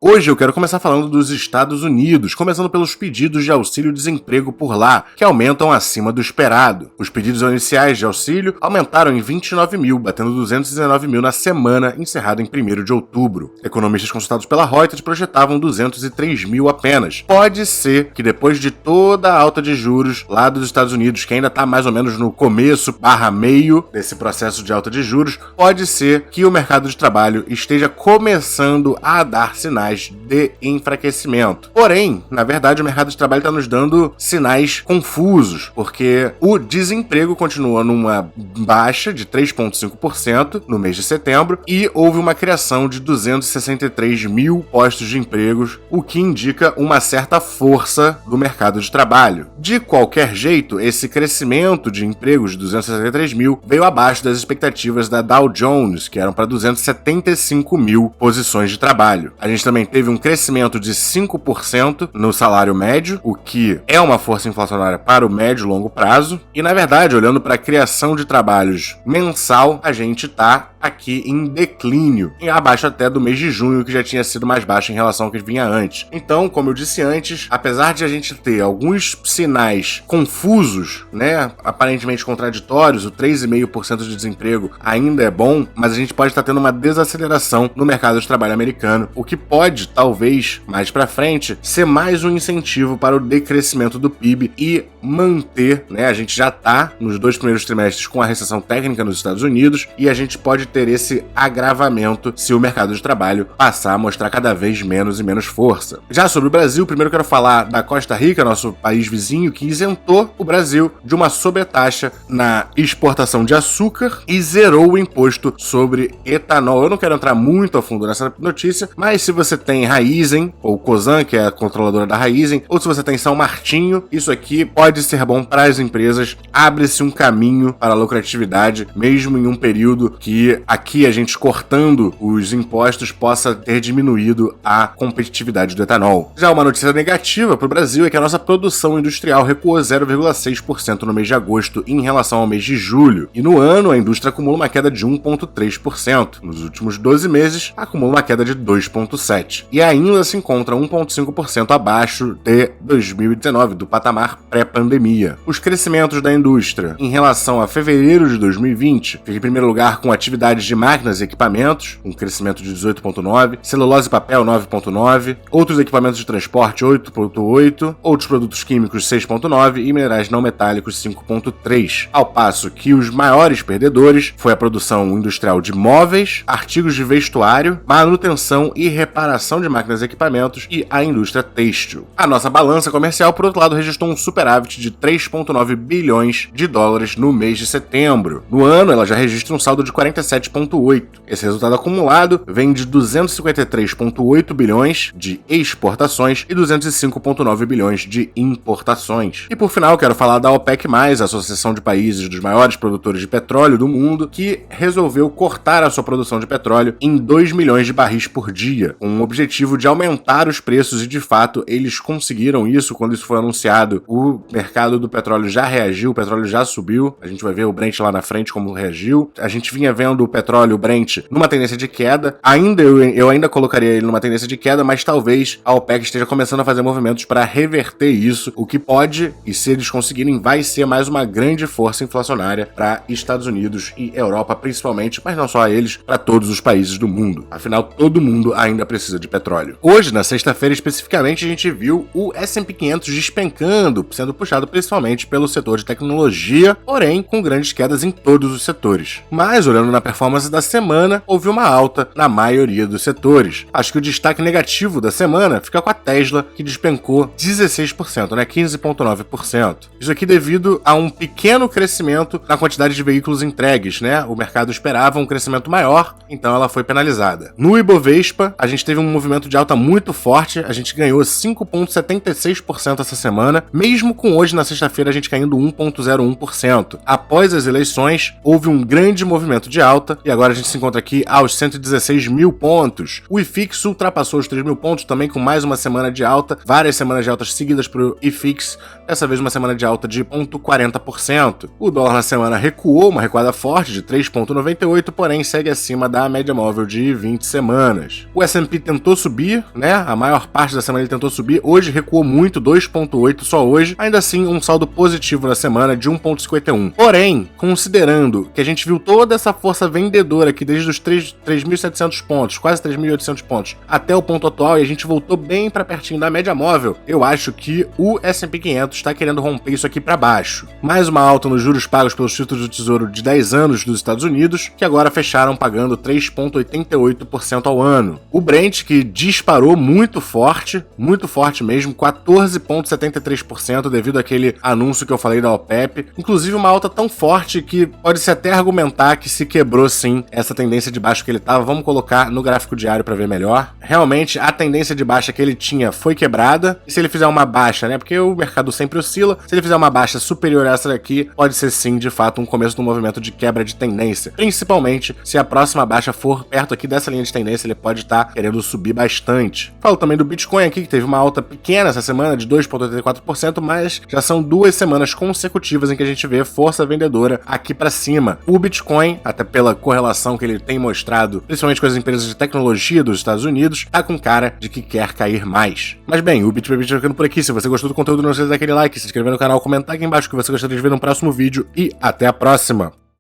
Hoje eu quero começar falando dos Estados Unidos, começando pelos pedidos de auxílio-desemprego por lá, que aumentam acima do esperado. Os pedidos iniciais de auxílio aumentaram em 29 mil, batendo 219 mil na semana encerrada em 1º de outubro. Economistas consultados pela Reuters projetavam 203 mil apenas. Pode ser que depois de toda a alta de juros lá dos Estados Unidos, que ainda está mais ou menos no começo / meio desse processo de alta de juros, pode ser que o mercado de trabalho esteja começando a dar sinais de enfraquecimento. Porém, na verdade, o mercado de trabalho está nos dando sinais confusos, porque o desemprego continua numa baixa de 3,5% no mês de setembro e houve uma criação de 263 mil postos de empregos, o que indica uma certa força do mercado de trabalho. De qualquer jeito, esse crescimento de empregos de 263 mil veio abaixo das expectativas da Dow Jones, que eram para 275 mil posições de trabalho. A gente também teve um crescimento de 5% no salário médio, o que é uma força inflacionária para o médio e longo prazo. E, na verdade, olhando para a criação de trabalhos mensal, a gente está aqui em declínio, abaixo até do mês de junho, que já tinha sido mais baixo em relação ao que vinha antes. Então, como eu disse antes, apesar de a gente ter alguns sinais confusos, né, aparentemente contraditórios, o 3,5% de desemprego ainda é bom, mas a gente pode estar tendo uma desaceleração no mercado de trabalho americano, o que pode, talvez, mais para frente, ser mais um incentivo para o decrescimento do PIB e manter, né, a gente já está nos 2 primeiros trimestres com a recessão técnica nos Estados Unidos e a gente pode ter esse agravamento se o mercado de trabalho passar a mostrar cada vez menos e menos força. Já sobre o Brasil, primeiro eu quero falar da Costa Rica, nosso país vizinho, que isentou o Brasil de uma sobretaxa na exportação de açúcar e zerou o imposto sobre etanol. Eu não quero entrar muito a fundo nessa notícia, mas se você tem Raízen, ou Cosan, que é a controladora da Raízen, ou se você tem São Martinho, isso aqui pode ser bom para as empresas. Abre-se um caminho para a lucratividade, mesmo em um período que aqui a gente cortando os impostos possa ter diminuído a competitividade do etanol. Já uma notícia negativa para o Brasil é que a nossa produção industrial recuou 0,6% no mês de agosto em relação ao mês de julho. E no ano, a indústria acumula uma queda de 1,3%. Nos últimos 12 meses, acumula uma queda de 2,7%. E ainda se encontra 1,5% abaixo de 2019, do patamar pré-pandemia. Os crescimentos da indústria em relação a fevereiro de 2020, fica em primeiro lugar com atividades de máquinas e equipamentos, um crescimento de 18,9%, celulose e papel 9,9%, outros equipamentos de transporte 8,8%, outros produtos químicos 6,9% e minerais não metálicos 5,3%. Ao passo que os maiores perdedores foi a produção industrial de móveis, artigos de vestuário, manutenção e reparação de máquinas e equipamentos e a indústria têxtil. A nossa balança comercial, por outro lado, registrou um superávit de 3,9 bilhões de dólares no mês de setembro. No ano, ela já registra um saldo de 47,8. Esse resultado acumulado vem de 253,8 bilhões de exportações e 205,9 bilhões de importações. E por final, quero falar da OPEC+, a Associação de Países dos Maiores Produtores de Petróleo do Mundo, que resolveu cortar a sua produção de petróleo em 2 milhões de barris por dia, com o objetivo de aumentar os preços e, de fato, eles conseguiram isso. Quando isso foi anunciado, o mercado do petróleo já reagiu, o petróleo já subiu, a gente vai ver o Brent lá na frente como reagiu. A gente vinha vendo o petróleo, o Brent, numa tendência de queda. Eu ainda colocaria ele numa tendência de queda, mas talvez a OPEC esteja começando a fazer movimentos para reverter isso, o que pode, e se eles conseguirem, vai ser mais uma grande força inflacionária para Estados Unidos e Europa principalmente, mas não só a eles, para todos os países do mundo. Afinal, todo mundo ainda precisa de petróleo. Hoje, na sexta-feira especificamente, a gente viu o S&P 500 despencando, sendo puxado principalmente pelo setor de tecnologia, porém com grandes quedas em todos os setores. Mas, olhando na performance da semana, houve uma alta na maioria dos setores. Acho que o destaque negativo da semana fica com a Tesla, que despencou 16%, né? 15,9%. Isso aqui devido a um pequeno crescimento na quantidade de veículos entregues, né? O mercado esperava um crescimento maior, então ela foi penalizada. No Ibovespa, a gente teve um movimento de alta muito forte, a gente ganhou 5,76% essa semana, mesmo com hoje, na sexta-feira, a gente caindo 1,01%. Após as eleições, houve um grande movimento de alta alta, e agora a gente se encontra aqui aos 116 mil pontos. O IFIX ultrapassou os 3 mil pontos também com mais uma semana de alta, várias semanas de altas seguidas para o IFIX, dessa vez uma semana de alta de 0,40%. O dólar na semana recuou, uma recuada forte de 3,98, porém segue acima da média móvel de 20 semanas. O S&P tentou subir, né? A maior parte da semana ele tentou subir, hoje recuou muito, 2,8 só hoje, ainda assim um saldo positivo na semana de 1,51. Porém, considerando que a gente viu toda essa força vendedora aqui desde os 3.700 pontos, quase 3.800 pontos, até o ponto atual, e a gente voltou bem para pertinho da média móvel, eu acho que o S&P 500 está querendo romper isso aqui para baixo. Mais uma alta nos juros pagos pelos títulos do Tesouro de 10 anos dos Estados Unidos, que agora fecharam pagando 3,88% ao ano. O Brent, que disparou muito forte mesmo, 14,73% devido àquele anúncio que eu falei da OPEP. Inclusive uma alta tão forte que pode-se até argumentar que se quebrou sim essa tendência de baixo que ele estava. Vamos colocar no gráfico diário para ver melhor. Realmente a tendência de baixa que ele tinha foi quebrada, e se ele fizer uma baixa, né, porque o mercado sempre oscila, se ele fizer uma baixa superior a essa daqui, pode ser sim de fato um começo de um movimento de quebra de tendência, principalmente se a próxima baixa for perto aqui dessa linha de tendência, ele pode estar querendo subir bastante. Falo também do Bitcoin aqui, que teve uma alta pequena essa semana de 2,84%, mas já são 2 semanas consecutivas em que a gente vê força vendedora aqui para cima. O Bitcoin, até pela correlação que ele tem mostrado, principalmente com as empresas de tecnologia dos Estados Unidos, tá com cara de que quer cair mais. Mas bem, o Bit vai ficando por aqui. Se você gostou do conteúdo, não esqueça de dar aquele like, se inscrever no canal, comentar aqui embaixo o que você gostaria de ver no próximo vídeo, e até a próxima!